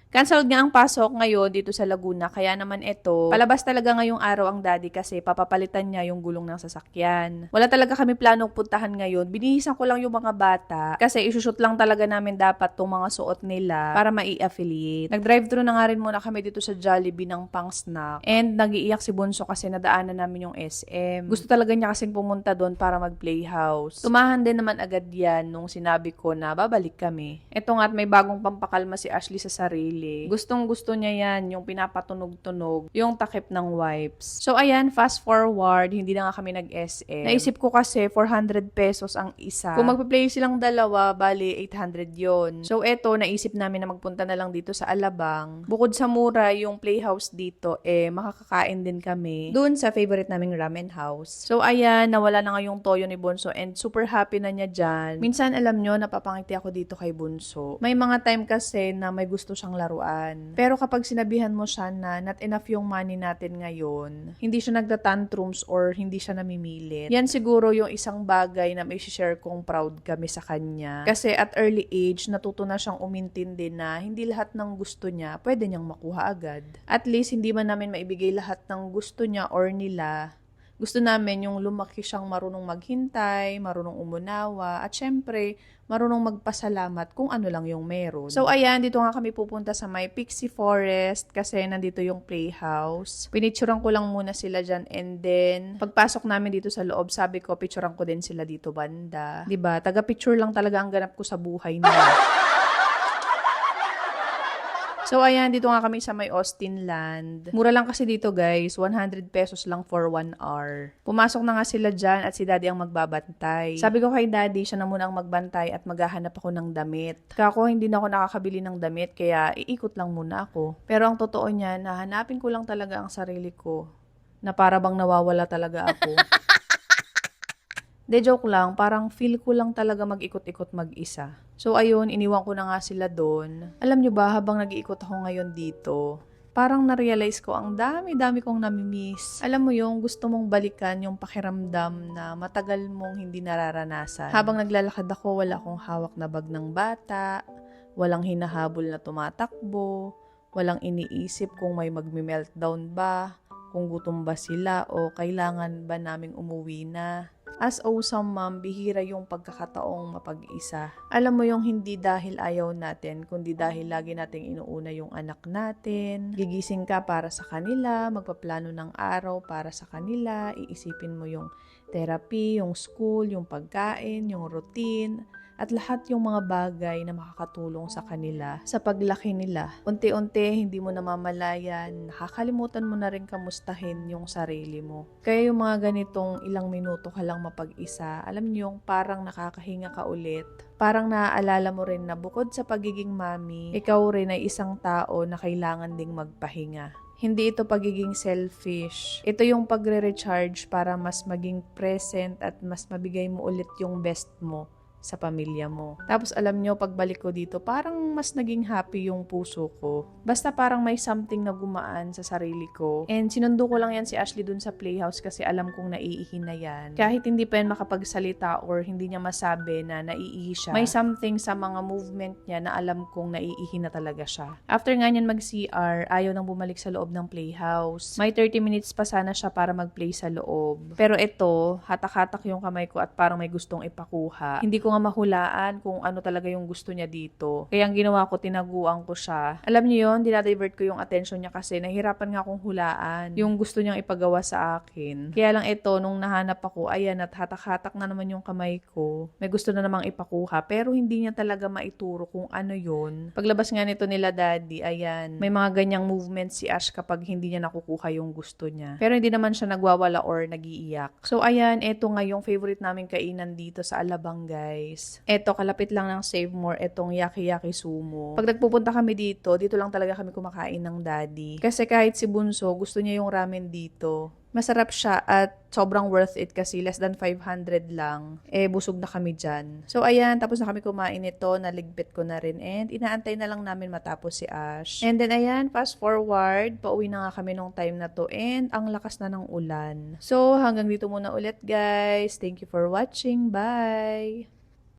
Canceled nga ang pasok ngayon dito sa Laguna, kaya naman ito, palabas talaga ngayong araw ang daddy kasi papapalitan niya yung gulong ng sasakyan. Wala talaga kami planong puntahan ngayon, binihisan ko lang yung mga bata kasi isushoot lang talaga namin dapat tong mga suot nila para mai-affiliate. Nag-drive-thru na nga rin muna kami dito sa Jollibee ng pang snack and nagiiyak si Bunso kasi nadaanan namin yung SM. Gusto talaga niya kasing pumunta doon para mag-playhouse. Tumahan din naman agad yan nung sinabi ko na babalik kami. Eto nga at may bagong pampakalma si Ashley sa sarili. Gustong-gusto niya yan, yung pinapatunog-tunog, yung takip ng wipes. So ayan, fast forward, hindi na nga kami nag-SM. Naisip ko kasi 400 pesos ang isa. Kung magpe-play silang dalawa, bali 800 yon. So eto, naisip namin na magpunta na lang dito sa Alabang. Bukod sa mura yung playhouse dito, makakakain din kami doon sa favorite naming ramen house. So ayan, nawala na nga yung toyo ni Bunso and super happy na niya dyan. Minsan alam nyo, napapangiti ako dito kay Bunso. May mga time kasi na may gusto siyang laruan. Pero kapag sinabihan mo siya na not enough yung money natin ngayon, hindi siya nagda-tantrums or hindi siya namimilit. Yan siguro yung isang bagay na may share kong proud kami sa kanya. Kasi at early age, natuto na siyang umintindi na hindi lahat ng gusto niya pwede niyang makuha agad. At least, hindi man namin maibigay lahat ng gusto niya or nila. Gusto namin yung lumaki siyang marunong maghintay, marunong umunawa, at syempre, marunong magpasalamat kung ano lang yung meron. So ayan, dito nga kami pupunta sa may Pixie Forest kasi nandito yung playhouse. Pinicturean ko lang muna sila dyan and then, pagpasok namin dito sa loob, sabi ko, picturean ko din sila dito banda. Diba? Taga-picture lang talaga ang ganap ko sa buhay nila. So, ayan, dito nga kami sa may Austin Land. Mura lang kasi dito, guys. 100 pesos lang for 1 hour. Pumasok na nga sila dyan at si daddy ang magbabantay. Sabi ko kay daddy, siya na muna ang magbantay at maghahanap ako ng damit. Kako, hindi na ako nakakabili ng damit, kaya iikot lang muna ako. Pero ang totoo niya, nahanapin ko lang talaga ang sarili ko. Na para bang nawawala talaga ako. De joke lang, parang feel ko lang talaga mag-ikot-ikot mag-isa. So ayun, iniwan ko na nga sila doon. Alam nyo ba, habang nag-iikot ako ngayon dito, parang na-realize ko ang dami-dami kong namimiss. Alam mo yung gusto mong balikan yung pakiramdam na matagal mong hindi nararanasan. Habang naglalakad ako, wala akong hawak na bag ng bata, walang hinahabol na tumatakbo, walang iniisip kung may magme-meltdown ba, kung gutom ba sila o kailangan ba naming umuwi na. As awesome mom, bihira yung pagkakataong mapag-isa. Alam mo yung hindi dahil ayaw natin, kundi dahil lagi nating inuuna yung anak natin. Gigising ka para sa kanila, magpaplano ng araw para sa kanila, iisipin mo yung therapy, yung school, yung pagkain, yung routine, at lahat yung mga bagay na makakatulong sa kanila sa paglaki nila. Unti-unti, hindi mo namamalayan, nakakalimutan mo na rin kamustahin yung sarili mo. Kaya yung mga ganitong ilang minuto ka lang mapag-isa, alam niyo yung parang nakakahinga ka ulit. Parang naaalala mo rin na bukod sa pagiging mami, ikaw rin ay isang tao na kailangan ding magpahinga. Hindi ito pagiging selfish. Ito yung pagre-recharge para mas maging present at mas mabigay mo ulit yung best mo sa pamilya mo. Tapos alam nyo, pagbalik ko dito, parang mas naging happy yung puso ko. Basta parang may something na gumaan sa sarili ko. And sinundo ko lang yan si Ashley dun sa playhouse kasi alam kong naiihi na yan. Kahit hindi pa yan makapagsalita or hindi niya masabi na naiihi siya, may something sa mga movement niya na alam kong naiihi na talaga siya. After nga niyan mag-CR, ayaw nang bumalik sa loob ng playhouse. May 30 minutes pa sana siya para mag-play sa loob. Pero ito, hatak-hatak yung kamay ko at parang may gustong ipakuha. Hindi ko nga mahulaan kung ano talaga yung gusto niya dito. Kaya ang ginawa ko, tinaguan ko siya. Alam niyo yun, dinadivert ko yung attention niya kasi nahihirapan nga akong hulaan yung gusto niyang ipagawa sa akin. Kaya lang ito, nung nahanap ako, ayan at hatak-hatak na naman yung kamay ko. May gusto na namang ipakuha pero hindi niya talaga maituro kung ano yun. Paglabas nga nito nila daddy, ayan, may mga ganyang movement si Ash kapag hindi niya nakukuha yung gusto niya. Pero hindi naman siya nagwawala or nagiiyak. So ayan, ito nga yung favorite naming kainan dito sa Alabang, guys. Eto, kalapit lang ng Save More, etong Yaki-Yaki Sumo. Pag nagpupunta kami dito lang talaga kami kumakain ng daddy. Kasi kahit si Bunso, gusto niya yung ramen dito. Masarap siya at sobrang worth it kasi less than 500 lang. Busog na kami dyan. So, ayan, tapos na kami kumain ito, naligpit ko na rin and inaantay na lang namin matapos si Ash. And then, ayan, fast forward, pauwi na nga kami nung time na to and ang lakas na ng ulan. So, hanggang dito muna ulit, guys. Thank you for watching. Bye!